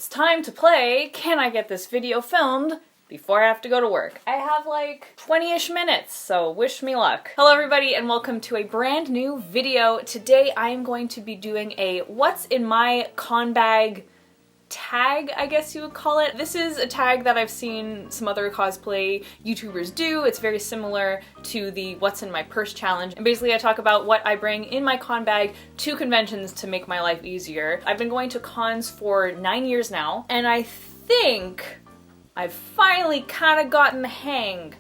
It's time to play Can I Get This Video Filmed Before I Have to Go to Work. I have like 20-ish minutes, so wish me luck. Hello everybody and welcome to a brand new video. Today I am going to be doing a what's in my con bag tag, I guess you would call it. This is a tag that I've seen some other cosplay YouTubers do. It's very similar to the what's in my purse challenge. And basically I talk about what I bring in my con bag to conventions to make my life easier. I've been going to cons for 9 years now, and I think I've finally kind of gotten the hang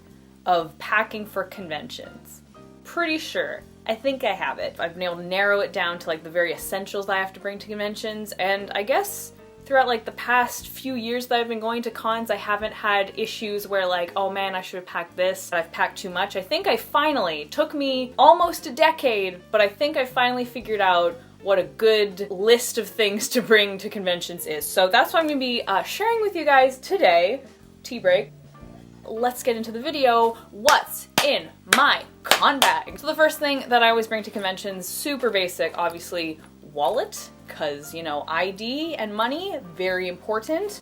of packing for conventions. Pretty sure. I think I have it. I've been able to narrow it down to like the very essentials that I have to bring to conventions, and I guess throughout like the past few years that I've been going to cons, I haven't had issues where like, oh man, I should have packed this, I've packed too much. I think I finally, took me almost a decade, but I think I finally figured out what a good list of things to bring to conventions is. So that's what I'm gonna be sharing with you guys today. Tea break. Let's get into the video. What's in my con bag? So the first thing that I always bring to conventions, super basic, obviously, wallet, because, you know, ID and money, very important.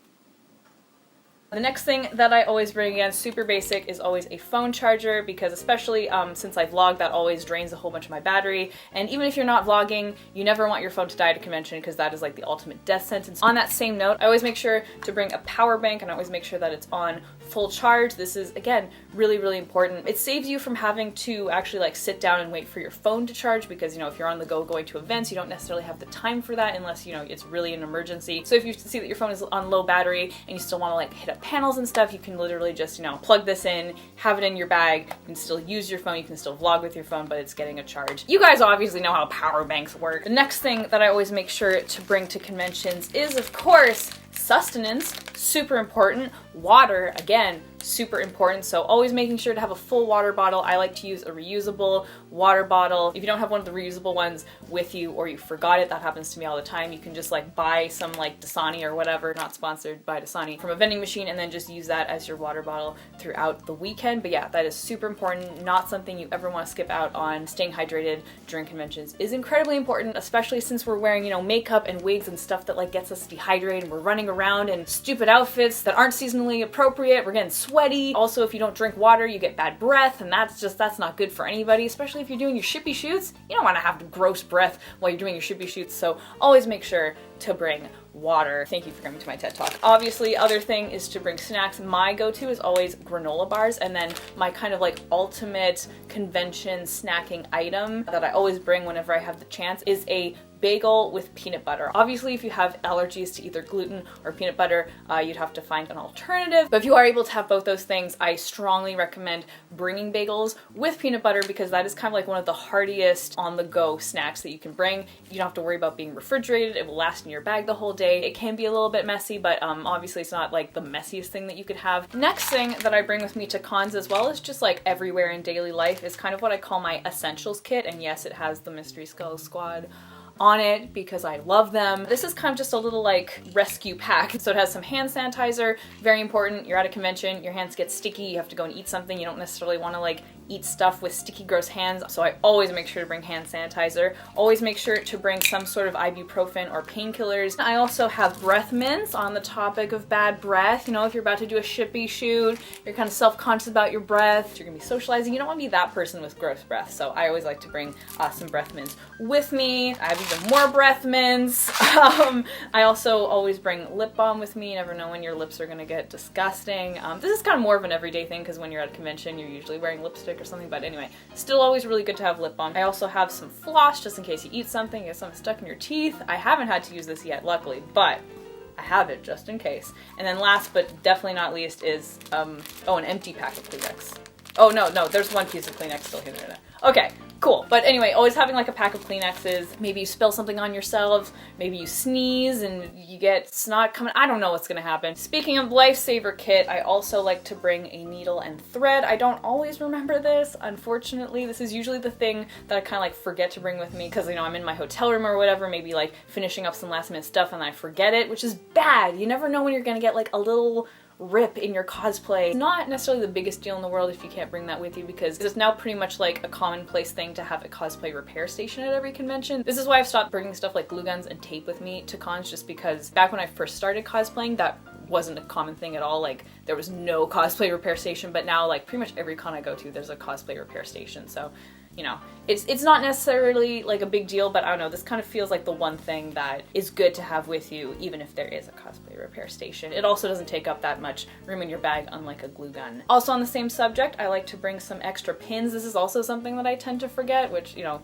The next thing that I always bring, again, super basic, is always a phone charger, because especially since I vlog, that always drains a whole bunch of my battery. And even if you're not vlogging, you never want your phone to die at a convention, because that is like the ultimate death sentence. On that same note, I always make sure to bring a power bank, and I always make sure that it's on full charge. This is, again, really, really important. It saves you from having to actually like sit down and wait for your phone to charge, because, you know, if you're on the go going to events, you don't necessarily have the time for that unless, you know, it's really an emergency. So if you see that your phone is on low battery and you still want to like hit up panels and stuff, you can literally just, you know, plug this in, have it in your bag, you can still use your phone, you can still vlog with your phone, but it's getting a charge. You guys obviously know how power banks work. The next thing that I always make sure to bring to conventions is, of course, sustenance, super important. Water, again, super important, so always making sure to have a full water bottle. I like to use a reusable water bottle. If you don't have one of the reusable ones with you, or you forgot it, that happens to me all the time, you can just like buy some like Dasani or whatever, not sponsored by Dasani, from a vending machine, and then just use that as your water bottle throughout the weekend. But yeah, that is super important, not something you ever want to skip out on. Staying hydrated during conventions is incredibly important, especially since we're wearing, you know, makeup and wigs and stuff that like gets us dehydrated, and we're running around in stupid outfits that aren't seasonally appropriate, we're getting sweaty. Also, if you don't drink water, you get bad breath, and that's not good for anybody, especially if you're doing your shippy shoots. You don't want to have gross breath while you're doing your shippy shoots, so always make sure to bring water. Thank you for coming to my TED Talk. Obviously, other thing is to bring snacks. My go-to is always granola bars, and then my kind of like ultimate convention snacking item that I always bring whenever I have the chance is a bagel with peanut butter. Obviously, if you have allergies to either gluten or peanut butter, you'd have to find an alternative. But if you are able to have both those things, I strongly recommend bringing bagels with peanut butter, because that is kind of like one of the heartiest on-the-go snacks that you can bring. You don't have to worry about being refrigerated. It will last in your bag the whole day. It can be a little bit messy, but obviously it's not like the messiest thing that you could have. Next thing that I bring with me to cons, as well as just like everywhere in daily life, is kind of what I call my essentials kit. And yes, it has the Mystery Skull Squad on it because I love them. This is kind of just a little like rescue pack. So it has some hand sanitizer, very important. You're at a convention, your hands get sticky, you have to go and eat something. You don't necessarily want to like eat stuff with sticky, gross hands. So I always make sure to bring hand sanitizer. Always make sure to bring some sort of ibuprofen or painkillers. I also have breath mints on the topic of bad breath. You know, if you're about to do a shippy shoot, you're kind of self-conscious about your breath, you're gonna be socializing, you don't want to be that person with gross breath. So I always like to bring some breath mints with me. I have even more breath mints. I also always bring lip balm with me. You never know when your lips are gonna get disgusting. This is kind of more of an everyday thing, because when you're at a convention, you're usually wearing lipstick or something, but anyway, still always really good to have lip balm. I also have some floss, just in case you eat something, you get something stuck in your teeth. I haven't had to use this yet, luckily, but I have it just in case. And then last but definitely not least is, an empty pack of Kleenex. Oh no, there's one piece of Kleenex still here. Okay, cool. But anyway, always having like a pack of Kleenexes. Maybe you spill something on yourself, maybe you sneeze and you get snot coming. I don't know what's gonna happen. Speaking of lifesaver kit, I also like to bring a needle and thread. I don't always remember this, unfortunately. This is usually the thing that I kind of like forget to bring with me, because, you know, I'm in my hotel room or whatever, maybe like finishing up some last minute stuff and I forget it, which is bad. You never know when you're gonna get like a little rip in your cosplay. It's not necessarily the biggest deal in the world if you can't bring that with you, because it's now pretty much like a commonplace thing to have a cosplay repair station at every convention. This is why I've stopped bringing stuff like glue guns and tape with me to cons, just because back when I first started cosplaying, that wasn't a common thing at all. Like, there was no cosplay repair station, but now like pretty much every con I go to, there's a cosplay repair station. So, you know, it's not necessarily like a big deal, but I don't know, this kind of feels like the one thing that is good to have with you, even if there is a cosplay repair station. It also doesn't take up that much room in your bag, unlike a glue gun. Also on the same subject, I like to bring some extra pins. This is also something that I tend to forget, which, you know,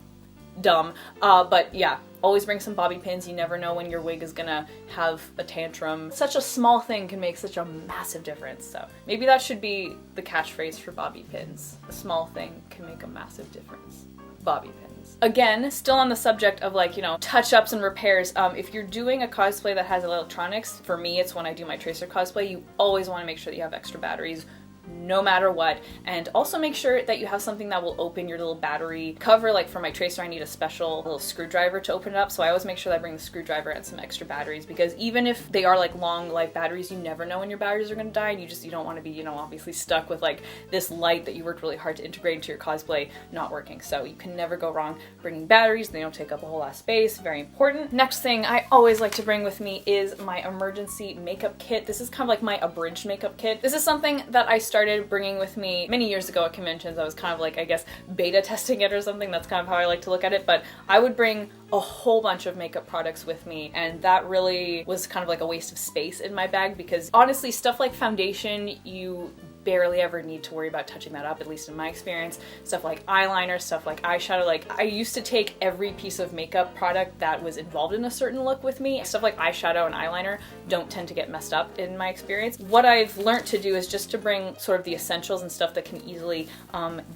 dumb. But yeah, always bring some bobby pins. You never know when your wig is gonna have a tantrum. Such a small thing can make such a massive difference. So maybe that should be the catchphrase for bobby pins. A small thing can make a massive difference. Bobby pins. Again, still on the subject of like, you know, touch-ups and repairs, if you're doing a cosplay that has electronics, for me it's when I do my Tracer cosplay, you always want to make sure that you have extra batteries no matter what, and also make sure that you have something that will open your little battery cover. Like for my Tracer, I need a special little screwdriver to open it up, so I always make sure that I bring the screwdriver and some extra batteries, because even if they are like long life batteries, you never know when your batteries are going to die, and you don't want to be, you know, obviously stuck with like this light that you worked really hard to integrate into your cosplay not working. So you can never go wrong bringing batteries. They don't take up a whole lot of space. Very important. Next thing I always like to bring with me is my emergency makeup kit. This is kind of like my abridged makeup kit. This is something that I started bringing with me many years ago at conventions. I was kind of like, I guess, beta testing it or something. That's kind of how I like to look at it. But I would bring a whole bunch of makeup products with me, and that really was kind of like a waste of space in my bag, because honestly, stuff like foundation, you barely ever need to worry about touching that up, at least in my experience. Stuff like eyeliner, stuff like eyeshadow, like I used to take every piece of makeup product that was involved in a certain look with me. Stuff like eyeshadow and eyeliner don't tend to get messed up in my experience. What I've learned to do is just to bring sort of the essentials and stuff that can easily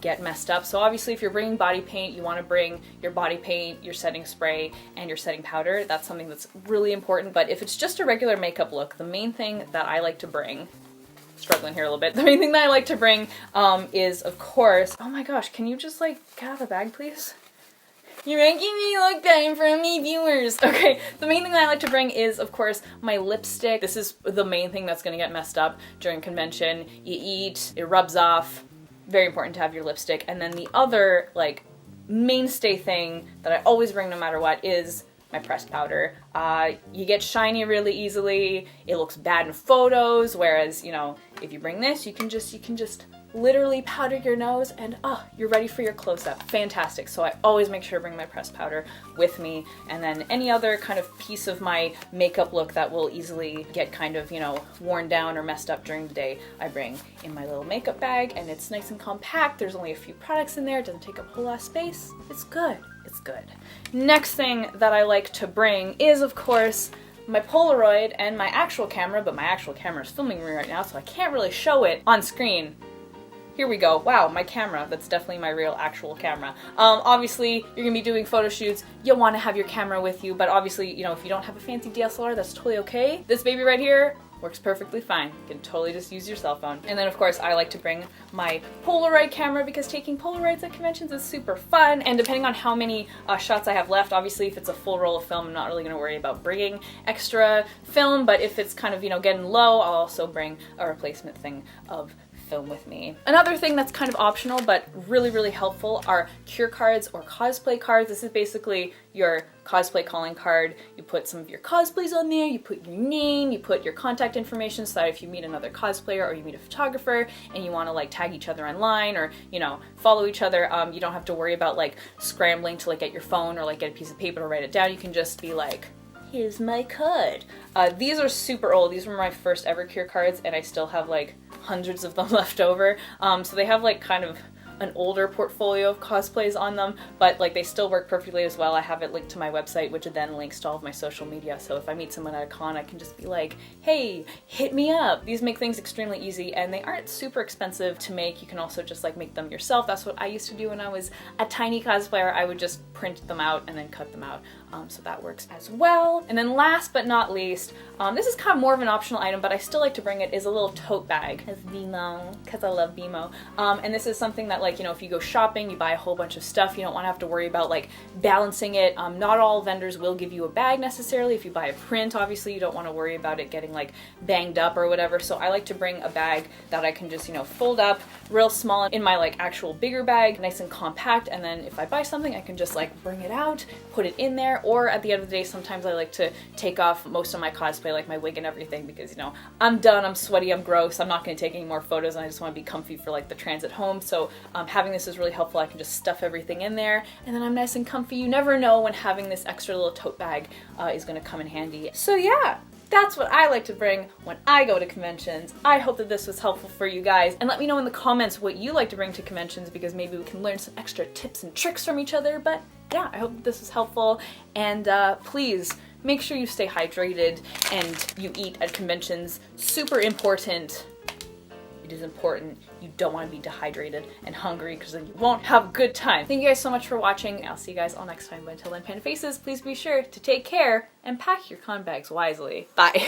get messed up. So obviously if you're bringing body paint, you want to bring your body paint, your setting spray, and your setting powder. That's something that's really important. But if it's just a regular makeup look, the main thing that I like to bring, struggling here a little bit. The main thing that I like to bring is, of course, oh my gosh, can you just like get out of the bag, please? You're making me look bad in front of me viewers. Okay, the main thing that I like to bring is, of course, my lipstick. This is the main thing that's gonna get messed up during convention. You eat, it rubs off. Very important to have your lipstick. And then the other, like, mainstay thing that I always bring no matter what is my pressed powder. You get shiny really easily. It looks bad in photos, whereas, you know, if you bring this, you can just literally powder your nose and you're ready for your close-up. Fantastic. So I always make sure to bring my pressed powder with me, and then any other kind of piece of my makeup look that will easily get kind of, you know, worn down or messed up during the day, I bring in my little makeup bag, and it's nice and compact. There's only a few products in there. It doesn't take up a whole lot of space. It's good. It's good. Next thing that I like to bring is, of course, my Polaroid and my actual camera, but my actual camera is filming me right now, so I can't really show it on screen. Here we go. Wow, my camera. That's definitely my real actual camera. Obviously, you're gonna be doing photo shoots. You'll want to have your camera with you, but obviously, you know, if you don't have a fancy DSLR, that's totally okay. This baby right here works perfectly fine. You can totally just use your cell phone. And then of course I like to bring my Polaroid camera, because taking Polaroids at conventions is super fun. And depending on how many shots I have left, obviously if it's a full roll of film, I'm not really gonna worry about bringing extra film, but if it's kind of, you know, getting low, I'll also bring a replacement thing of film with me. Another thing that's kind of optional but really, really helpful are cure cards or cosplay cards. This is basically your cosplay calling card. You put some of your cosplays on there, you put your name, you put your contact information, so that if you meet another cosplayer or you meet a photographer and you want to like tag each other online or, you know, follow each other, you don't have to worry about like scrambling to like get your phone or like get a piece of paper to write it down. You can just be like, here's my card. These are super old. These were my first ever cure cards, and I still have like hundreds of them left over. So they have like kind of an older portfolio of cosplays on them, but like they still work perfectly as well. I have it linked to my website, which then links to all of my social media. So if I meet someone at a con, I can just be like, hey, hit me up. These make things extremely easy, and they aren't super expensive to make. You can also just like make them yourself. That's what I used to do when I was a tiny cosplayer. I would just print them out and then cut them out. So that works as well. And then last but not least, this is kind of more of an optional item, but I still like to bring it, is a little tote bag. It's BMO, because I love BMO. And this is something that like like, you know, if you go shopping, you buy a whole bunch of stuff, you don't want to have to worry about like balancing it. Not all vendors will give you a bag necessarily. If you buy a print, obviously you don't want to worry about it getting like banged up or whatever. So I like to bring a bag that I can just, you know, fold up real small in my like actual bigger bag, nice and compact. And then if I buy something, I can just like bring it out, put it in there. Or at the end of the day, sometimes I like to take off most of my cosplay, like my wig and everything, because, you know, I'm done, I'm sweaty, I'm gross, I'm not going to take any more photos, and I just want to be comfy for like the transit home. So having this is really helpful. I can just stuff everything in there and then I'm nice and comfy. You never know when having this extra little tote bag is going to come in handy. So yeah, that's what I like to bring when I go to conventions. I hope that this was helpful for you guys, and let me know in the comments what you like to bring to conventions, because maybe we can learn some extra tips and tricks from each other. But yeah, I hope that this was helpful, and please make sure you stay hydrated and you eat at conventions. Super important. It is important. You don't want to be dehydrated and hungry, because then you won't have a good time. Thank you guys so much for watching. I'll see you guys all next time. But until then, Panda Faces, please be sure to take care and pack your con bags wisely. Bye.